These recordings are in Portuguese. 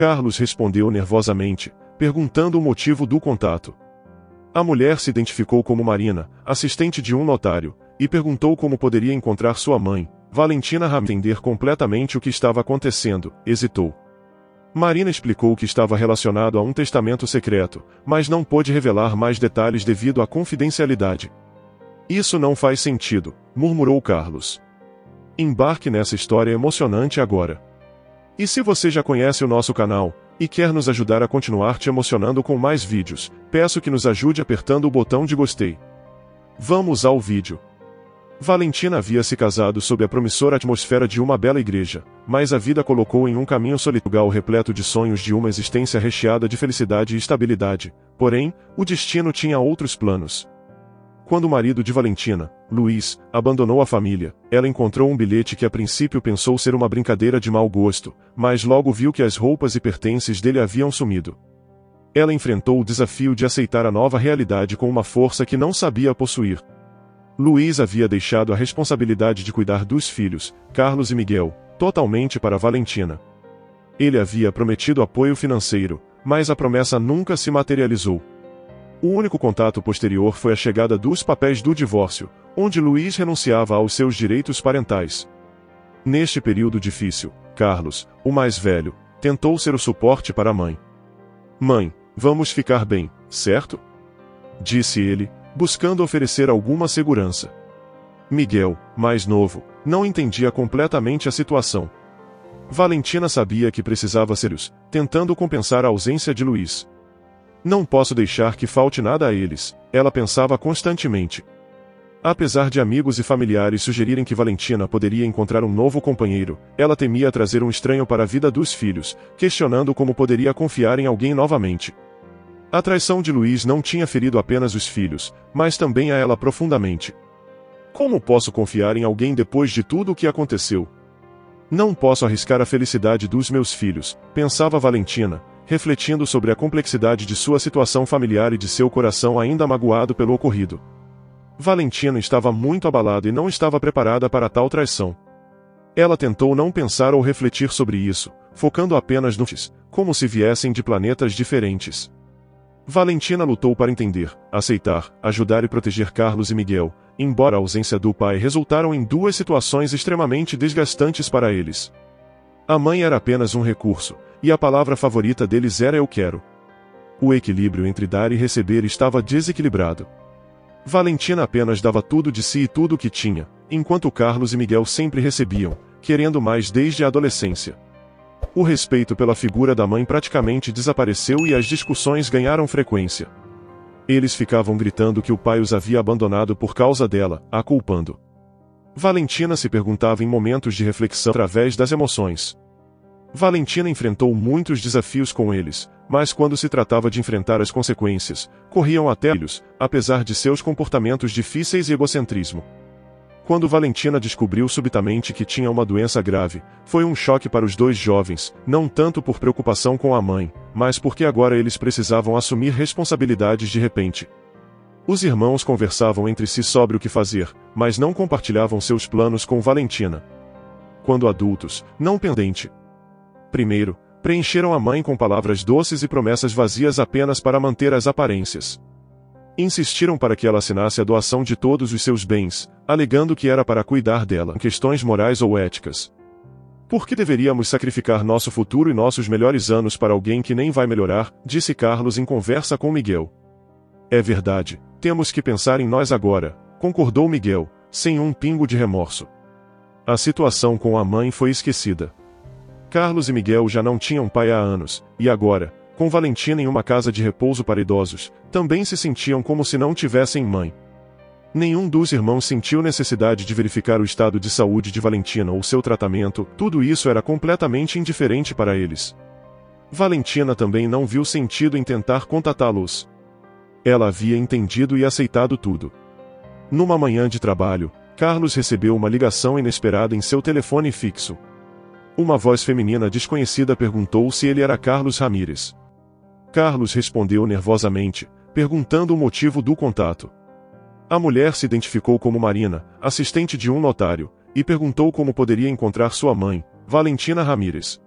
Carlos respondeu nervosamente, perguntando o motivo do contato. A mulher se identificou como Marina, assistente de um notário, e perguntou como poderia encontrar sua mãe. Valentina Ramirez, entender completamente o que estava acontecendo, hesitou. Marina explicou que estava relacionado a um testamento secreto, mas não pôde revelar mais detalhes devido à confidencialidade. Isso não faz sentido, murmurou Carlos. Embarque nessa história emocionante agora. E se você já conhece o nosso canal, e quer nos ajudar a continuar te emocionando com mais vídeos, peço que nos ajude apertando o botão de gostei. Vamos ao vídeo. Valentina havia se casado sob a promissora atmosfera de uma bela igreja, mas a vida colocou em um caminho solitário repleto de sonhos de uma existência recheada de felicidade e estabilidade. Porém, o destino tinha outros planos. Quando o marido de Valentina, Luiz, abandonou a família, ela encontrou um bilhete que a princípio pensou ser uma brincadeira de mau gosto, mas logo viu que as roupas e pertences dele haviam sumido. Ela enfrentou o desafio de aceitar a nova realidade com uma força que não sabia possuir. Luiz havia deixado a responsabilidade de cuidar dos filhos, Carlos e Miguel, totalmente para Valentina. Ele havia prometido apoio financeiro, mas a promessa nunca se materializou. O único contato posterior foi a chegada dos papéis do divórcio, onde Luiz renunciava aos seus direitos parentais. Neste período difícil, Carlos, o mais velho, tentou ser o suporte para a mãe. "Mãe, vamos ficar bem, certo?" disse ele, buscando oferecer alguma segurança. Miguel, mais novo, não entendia completamente a situação. Valentina sabia que precisava ser-os, tentando compensar a ausência de Luiz. "Não posso deixar que falte nada a eles", ela pensava constantemente. Apesar de amigos e familiares sugerirem que Valentina poderia encontrar um novo companheiro, ela temia trazer um estranho para a vida dos filhos, questionando como poderia confiar em alguém novamente. A traição de Luiz não tinha ferido apenas os filhos, mas também a ela profundamente. "Como posso confiar em alguém depois de tudo o que aconteceu? Não posso arriscar a felicidade dos meus filhos", pensava Valentina, refletindo sobre a complexidade de sua situação familiar e de seu coração ainda magoado pelo ocorrido. Valentina estava muito abalada e não estava preparada para tal traição. Ela tentou não pensar ou refletir sobre isso, focando apenas nos como se viessem de planetas diferentes. Valentina lutou para entender, aceitar, ajudar e proteger Carlos e Miguel, embora a ausência do pai resultaram em duas situações extremamente desgastantes para eles. A mãe era apenas um recurso, e a palavra favorita deles era "eu quero". O equilíbrio entre dar e receber estava desequilibrado. Valentina apenas dava tudo de si e tudo o que tinha, enquanto Carlos e Miguel sempre recebiam, querendo mais desde a adolescência. O respeito pela figura da mãe praticamente desapareceu e as discussões ganharam frequência. Eles ficavam gritando que o pai os havia abandonado por causa dela, a culpando. Valentina se perguntava em momentos de reflexão através das emoções. Valentina enfrentou muitos desafios com eles, mas quando se tratava de enfrentar as consequências, corriam até eles, apesar de seus comportamentos difíceis e egocentrismo. Quando Valentina descobriu subitamente que tinha uma doença grave, foi um choque para os dois jovens, não tanto por preocupação com a mãe, mas porque agora eles precisavam assumir responsabilidades de repente. Os irmãos conversavam entre si sobre o que fazer, mas não compartilhavam seus planos com Valentina. Quando adultos, não pendente. Primeiro, preencheram a mãe com palavras doces e promessas vazias apenas para manter as aparências. Insistiram para que ela assinasse a doação de todos os seus bens, alegando que era para cuidar dela, em questões morais ou éticas. "Por que deveríamos sacrificar nosso futuro e nossos melhores anos para alguém que nem vai melhorar?", disse Carlos em conversa com Miguel. "É verdade, temos que pensar em nós agora", concordou Miguel, sem um pingo de remorso. A situação com a mãe foi esquecida. Carlos e Miguel já não tinham pai há anos, e agora, com Valentina em uma casa de repouso para idosos, também se sentiam como se não tivessem mãe. Nenhum dos irmãos sentiu necessidade de verificar o estado de saúde de Valentina ou seu tratamento, tudo isso era completamente indiferente para eles. Valentina também não viu sentido em tentar contatá-los. Ela havia entendido e aceitado tudo. Numa manhã de trabalho, Carlos recebeu uma ligação inesperada em seu telefone fixo. Uma voz feminina desconhecida perguntou se ele era Carlos Ramirez. Carlos respondeu nervosamente, perguntando o motivo do contato. A mulher se identificou como Marina, assistente de um notário, e perguntou como poderia encontrar sua mãe, Valentina Ramirez.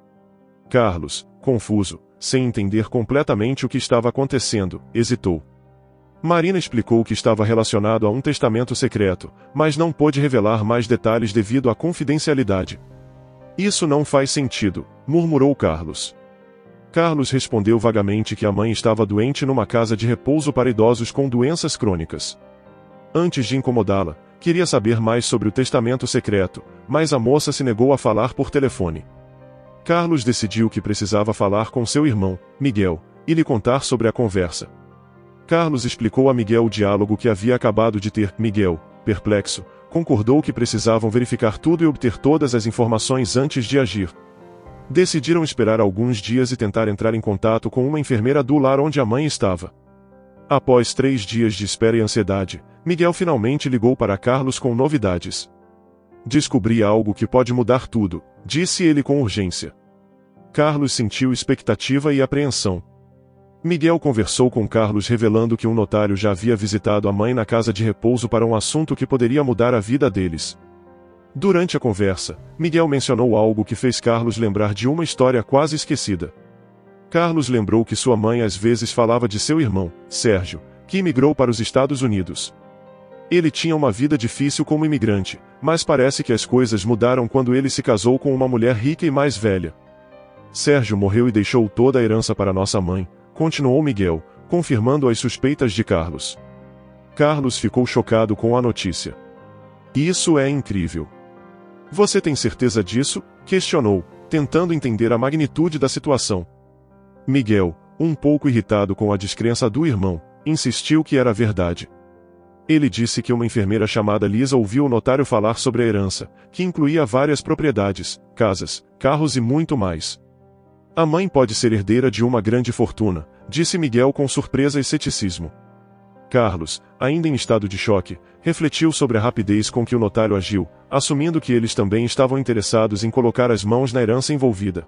Carlos, confuso, sem entender completamente o que estava acontecendo, hesitou. Marina explicou que estava relacionado a um testamento secreto, mas não pôde revelar mais detalhes devido à confidencialidade. Isso não faz sentido, murmurou Carlos. Carlos respondeu vagamente que a mãe estava doente numa casa de repouso para idosos com doenças crônicas. Antes de incomodá-la, queria saber mais sobre o testamento secreto, mas a moça se negou a falar por telefone. Carlos decidiu que precisava falar com seu irmão, Miguel, e lhe contar sobre a conversa. Carlos explicou a Miguel o diálogo que havia acabado de ter. Miguel, perplexo, concordou que precisavam verificar tudo e obter todas as informações antes de agir. Decidiram esperar alguns dias e tentar entrar em contato com uma enfermeira do lar onde a mãe estava. Após 3 dias de espera e ansiedade, Miguel finalmente ligou para Carlos com novidades. Descobri algo que pode mudar tudo, disse ele com urgência. Carlos sentiu expectativa e apreensão. Miguel conversou com Carlos revelando que um notário já havia visitado a mãe na casa de repouso para um assunto que poderia mudar a vida deles. Durante a conversa, Miguel mencionou algo que fez Carlos lembrar de uma história quase esquecida. Carlos lembrou que sua mãe às vezes falava de seu irmão, Sérgio, que imigrou para os Estados Unidos. Ele tinha uma vida difícil como imigrante, mas parece que as coisas mudaram quando ele se casou com uma mulher rica e mais velha. Sérgio morreu e deixou toda a herança para nossa mãe, continuou Miguel, confirmando as suspeitas de Carlos. Carlos ficou chocado com a notícia. Isso é incrível. Você tem certeza disso? Questionou, tentando entender a magnitude da situação. Miguel, um pouco irritado com a descrença do irmão, insistiu que era verdade. Ele disse que uma enfermeira chamada Lisa ouviu o notário falar sobre a herança, que incluía várias propriedades, casas, carros e muito mais. A mãe pode ser herdeira de uma grande fortuna, disse Miguel com surpresa e ceticismo. Carlos, ainda em estado de choque, refletiu sobre a rapidez com que o notário agiu, assumindo que eles também estavam interessados em colocar as mãos na herança envolvida.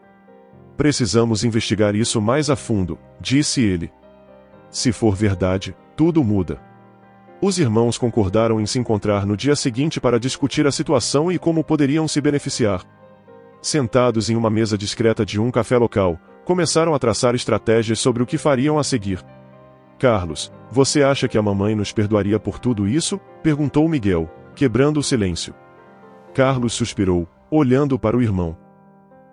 Precisamos investigar isso mais a fundo, disse ele. Se for verdade, tudo muda. Os irmãos concordaram em se encontrar no dia seguinte para discutir a situação e como poderiam se beneficiar. Sentados em uma mesa discreta de um café local, começaram a traçar estratégias sobre o que fariam a seguir. Carlos, você acha que a mamãe nos perdoaria por tudo isso? Perguntou Miguel, quebrando o silêncio. Carlos suspirou, olhando para o irmão.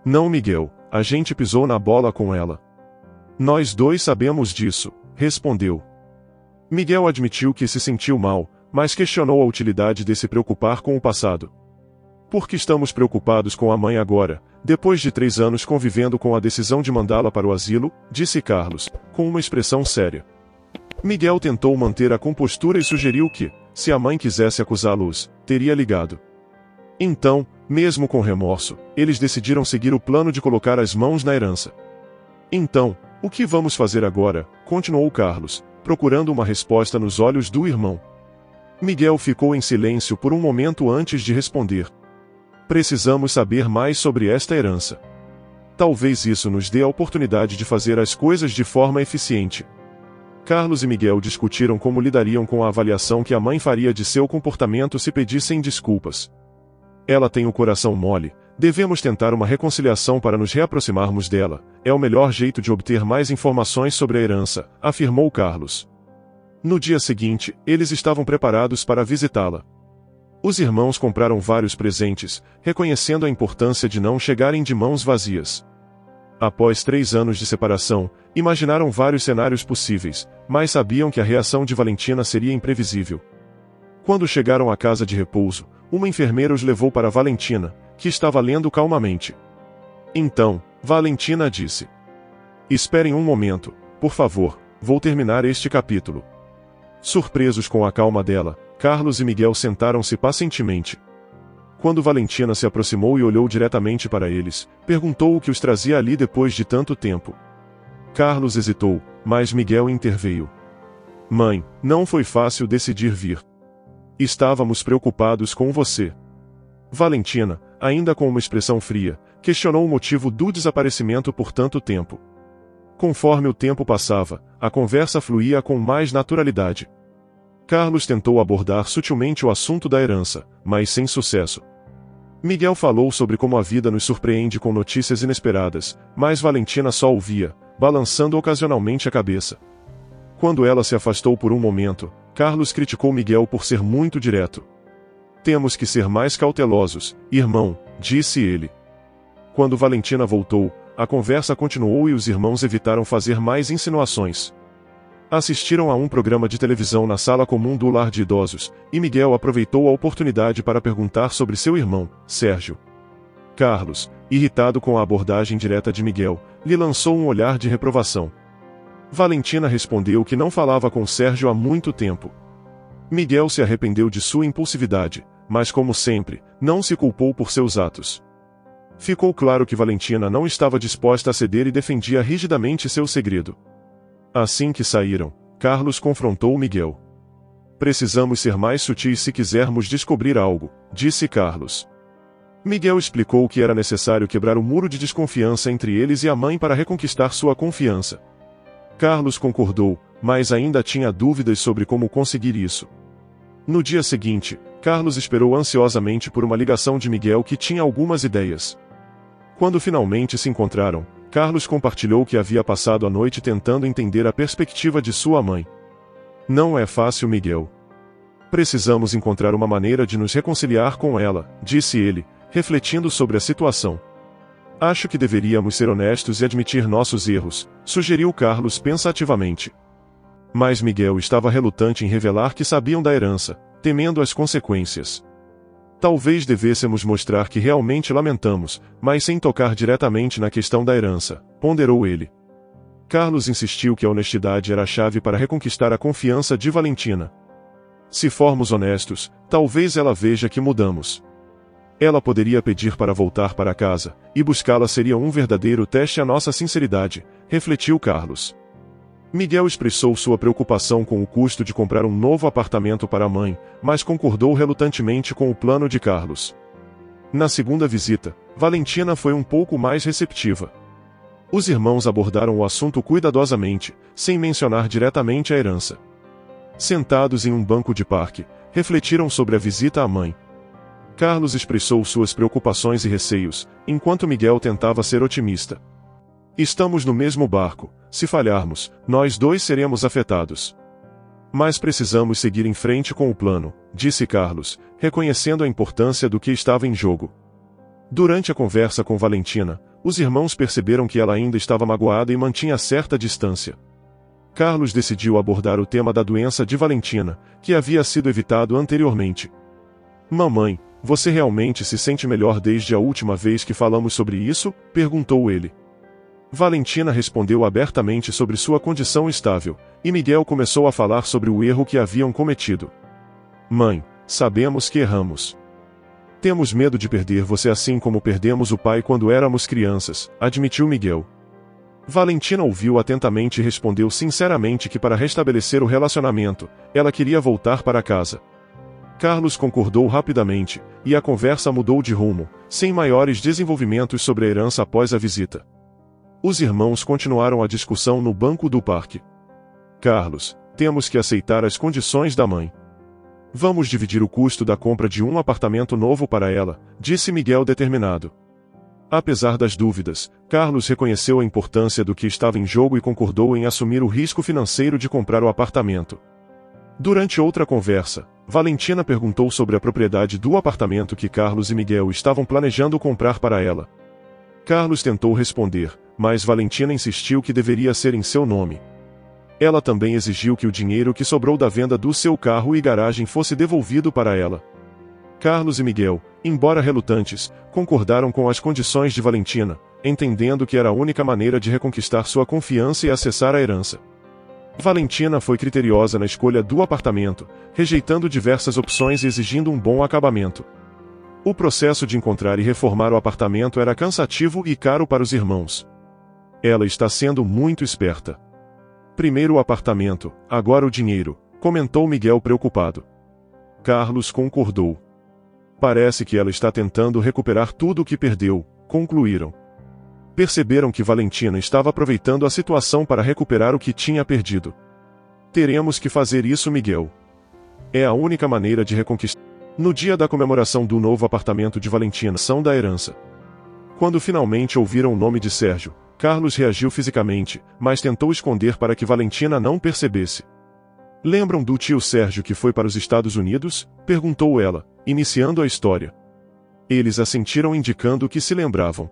Não, Miguel, a gente pisou na bola com ela. Nós dois sabemos disso, respondeu. Miguel admitiu que se sentiu mal, mas questionou a utilidade de se preocupar com o passado. Por que estamos preocupados com a mãe agora, depois de 3 anos convivendo com a decisão de mandá-la para o asilo? Disse Carlos, com uma expressão séria. Miguel tentou manter a compostura e sugeriu que, se a mãe quisesse acusá-los, teria ligado. Então, mesmo com remorso, eles decidiram seguir o plano de colocar as mãos na herança. Então, o que vamos fazer agora? Continuou Carlos, procurando uma resposta nos olhos do irmão. Miguel ficou em silêncio por um momento antes de responder. Precisamos saber mais sobre esta herança. Talvez isso nos dê a oportunidade de fazer as coisas de forma eficiente. Carlos e Miguel discutiram como lidariam com a avaliação que a mãe faria de seu comportamento se pedissem desculpas. Ela tem o coração mole, devemos tentar uma reconciliação para nos reaproximarmos dela, é o melhor jeito de obter mais informações sobre a herança, afirmou Carlos. No dia seguinte, eles estavam preparados para visitá-la. Os irmãos compraram vários presentes, reconhecendo a importância de não chegarem de mãos vazias. Após 3 anos de separação, imaginaram vários cenários possíveis, mas sabiam que a reação de Valentina seria imprevisível. Quando chegaram à casa de repouso, uma enfermeira os levou para Valentina, que estava lendo calmamente. Então, Valentina disse: Esperem um momento, por favor, vou terminar este capítulo. Surpresos com a calma dela, Carlos e Miguel sentaram-se pacientemente. Quando Valentina se aproximou e olhou diretamente para eles, perguntou o que os trazia ali depois de tanto tempo. Carlos hesitou, mas Miguel interveio. Mãe, não foi fácil decidir vir. Estávamos preocupados com você. Valentina, ainda com uma expressão fria, questionou o motivo do desaparecimento por tanto tempo. Conforme o tempo passava, a conversa fluía com mais naturalidade. Carlos tentou abordar sutilmente o assunto da herança, mas sem sucesso. Miguel falou sobre como a vida nos surpreende com notícias inesperadas, mas Valentina só ouvia, balançando ocasionalmente a cabeça. Quando ela se afastou por um momento, Carlos criticou Miguel por ser muito direto. Temos que ser mais cautelosos, irmão, disse ele. Quando Valentina voltou, a conversa continuou e os irmãos evitaram fazer mais insinuações. Assistiram a um programa de televisão na sala comum do lar de idosos, e Miguel aproveitou a oportunidade para perguntar sobre seu irmão, Sérgio. Carlos, irritado com a abordagem direta de Miguel, lhe lançou um olhar de reprovação. Valentina respondeu que não falava com Sérgio há muito tempo. Miguel se arrependeu de sua impulsividade, mas como sempre, não se culpou por seus atos. Ficou claro que Valentina não estava disposta a ceder e defendia rigidamente seu segredo. Assim que saíram, Carlos confrontou Miguel. Precisamos ser mais sutis se quisermos descobrir algo, disse Carlos. Miguel explicou que era necessário quebrar o muro de desconfiança entre eles e a mãe para reconquistar sua confiança. Carlos concordou, mas ainda tinha dúvidas sobre como conseguir isso. No dia seguinte, Carlos esperou ansiosamente por uma ligação de Miguel que tinha algumas ideias. Quando finalmente se encontraram, Carlos compartilhou que havia passado a noite tentando entender a perspectiva de sua mãe. Não é fácil, Miguel. Precisamos encontrar uma maneira de nos reconciliar com ela, disse ele, refletindo sobre a situação. Acho que deveríamos ser honestos e admitir nossos erros, sugeriu Carlos pensativamente. Mas Miguel estava relutante em revelar que sabiam da herança, temendo as consequências. Talvez devêssemos mostrar que realmente lamentamos, mas sem tocar diretamente na questão da herança, ponderou ele. Carlos insistiu que a honestidade era a chave para reconquistar a confiança de Valentina. Se formos honestos, talvez ela veja que mudamos. Ela poderia pedir para voltar para casa, e buscá-la seria um verdadeiro teste à nossa sinceridade, refletiu Carlos. Miguel expressou sua preocupação com o custo de comprar um novo apartamento para a mãe, mas concordou relutantemente com o plano de Carlos. Na segunda visita, Valentina foi um pouco mais receptiva. Os irmãos abordaram o assunto cuidadosamente, sem mencionar diretamente a herança. Sentados em um banco de parque, refletiram sobre a visita à mãe. Carlos expressou suas preocupações e receios, enquanto Miguel tentava ser otimista. Estamos no mesmo barco, se falharmos, nós dois seremos afetados. Mas precisamos seguir em frente com o plano, disse Carlos, reconhecendo a importância do que estava em jogo. Durante a conversa com Valentina, os irmãos perceberam que ela ainda estava magoada e mantinha certa distância. Carlos decidiu abordar o tema da doença de Valentina, que havia sido evitado anteriormente. Mamãe, você realmente se sente melhor desde a última vez que falamos sobre isso? Perguntou ele. Valentina respondeu abertamente sobre sua condição estável, e Miguel começou a falar sobre o erro que haviam cometido. Mãe, sabemos que erramos. Temos medo de perder você assim como perdemos o pai quando éramos crianças, admitiu Miguel. Valentina ouviu atentamente e respondeu sinceramente que para restabelecer o relacionamento, ela queria voltar para casa. Carlos concordou rapidamente, e a conversa mudou de rumo, sem maiores desenvolvimentos sobre a herança após a visita. Os irmãos continuaram a discussão no banco do parque. Carlos, temos que aceitar as condições da mãe. Vamos dividir o custo da compra de um apartamento novo para ela, disse Miguel determinado. Apesar das dúvidas, Carlos reconheceu a importância do que estava em jogo e concordou em assumir o risco financeiro de comprar o apartamento. Durante outra conversa, Valentina perguntou sobre a propriedade do apartamento que Carlos e Miguel estavam planejando comprar para ela. Carlos tentou responder, mas Valentina insistiu que deveria ser em seu nome. Ela também exigiu que o dinheiro que sobrou da venda do seu carro e garagem fosse devolvido para ela. Carlos e Miguel, embora relutantes, concordaram com as condições de Valentina, entendendo que era a única maneira de reconquistar sua confiança e acessar a herança. Valentina foi criteriosa na escolha do apartamento, rejeitando diversas opções e exigindo um bom acabamento. O processo de encontrar e reformar o apartamento era cansativo e caro para os irmãos. Ela está sendo muito esperta. Primeiro o apartamento, agora o dinheiro, comentou Miguel preocupado. Carlos concordou. Parece que ela está tentando recuperar tudo o que perdeu, concluíram. Perceberam que Valentina estava aproveitando a situação para recuperar o que tinha perdido. Teremos que fazer isso, Miguel. É a única maneira de reconquistar. No dia da comemoração do novo apartamento de Valentina, são da herança. Quando finalmente ouviram o nome de Sérgio, Carlos reagiu fisicamente, mas tentou esconder para que Valentina não percebesse. Lembram do tio Sérgio que foi para os Estados Unidos? Perguntou ela, iniciando a história. Eles assentiram indicando que se lembravam.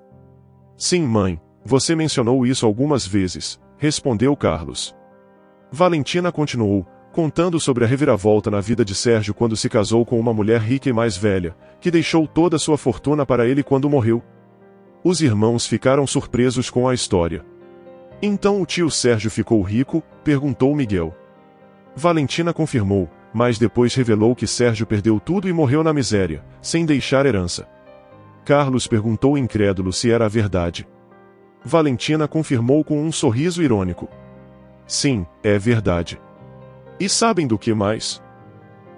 Sim, mãe, você mencionou isso algumas vezes, respondeu Carlos. Valentina continuou, contando sobre a reviravolta na vida de Sérgio quando se casou com uma mulher rica e mais velha, que deixou toda sua fortuna para ele quando morreu. Os irmãos ficaram surpresos com a história. Então o tio Sérgio ficou rico? Perguntou Miguel. Valentina confirmou, mas depois revelou que Sérgio perdeu tudo e morreu na miséria, sem deixar herança. Carlos perguntou incrédulo se era a verdade. Valentina confirmou com um sorriso irônico. Sim, é verdade. E sabem do que mais?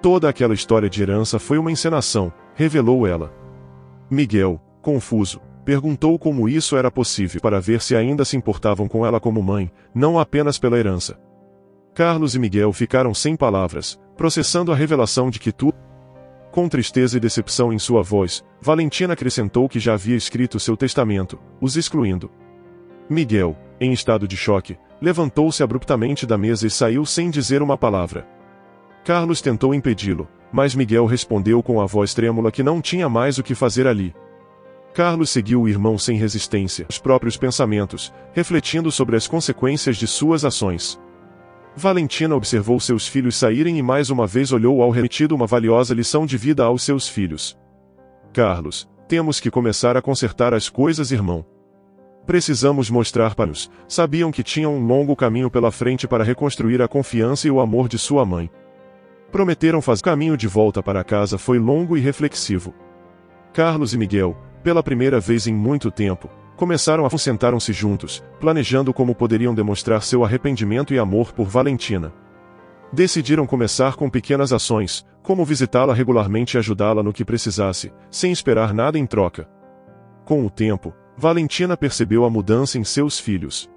Toda aquela história de herança foi uma encenação, revelou ela. Miguel, confuso, perguntou como isso era possível para ver se ainda se importavam com ela como mãe, não apenas pela herança. Carlos e Miguel ficaram sem palavras, processando a revelação de que tudo. Com tristeza e decepção em sua voz, Valentina acrescentou que já havia escrito seu testamento, os excluindo. Miguel, em estado de choque, levantou-se abruptamente da mesa e saiu sem dizer uma palavra. Carlos tentou impedi-lo, mas Miguel respondeu com a voz trêmula que não tinha mais o que fazer ali. Carlos seguiu o irmão sem resistência, os próprios pensamentos, refletindo sobre as consequências de suas ações. Valentina observou seus filhos saírem e mais uma vez olhou ao remetido uma valiosa lição de vida aos seus filhos. Carlos, temos que começar a consertar as coisas, irmão. Precisamos mostrar para os. Sabiam que tinham um longo caminho pela frente para reconstruir a confiança e o amor de sua mãe. Prometeram fazer. O caminho de volta para casa foi longo e reflexivo. Carlos e Miguel, pela primeira vez em muito tempo, sentaram-se juntos, planejando como poderiam demonstrar seu arrependimento e amor por Valentina. Decidiram começar com pequenas ações, como visitá-la regularmente e ajudá-la no que precisasse, sem esperar nada em troca. Com o tempo, Valentina percebeu a mudança em seus filhos.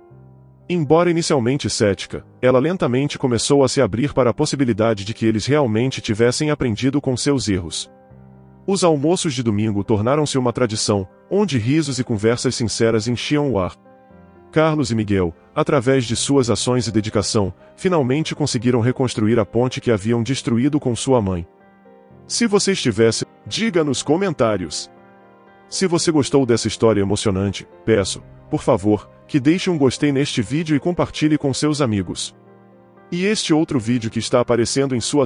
Embora inicialmente cética, ela lentamente começou a se abrir para a possibilidade de que eles realmente tivessem aprendido com seus erros. Os almoços de domingo tornaram-se uma tradição, onde risos e conversas sinceras enchiam o ar. Carlos e Miguel, através de suas ações e dedicação, finalmente conseguiram reconstruir a ponte que haviam destruído com sua mãe. Se você estivesse, diga nos comentários. Se você gostou dessa história emocionante, peço, por favor, que deixe um gostei neste vídeo e compartilhe com seus amigos. E este outro vídeo que está aparecendo em sua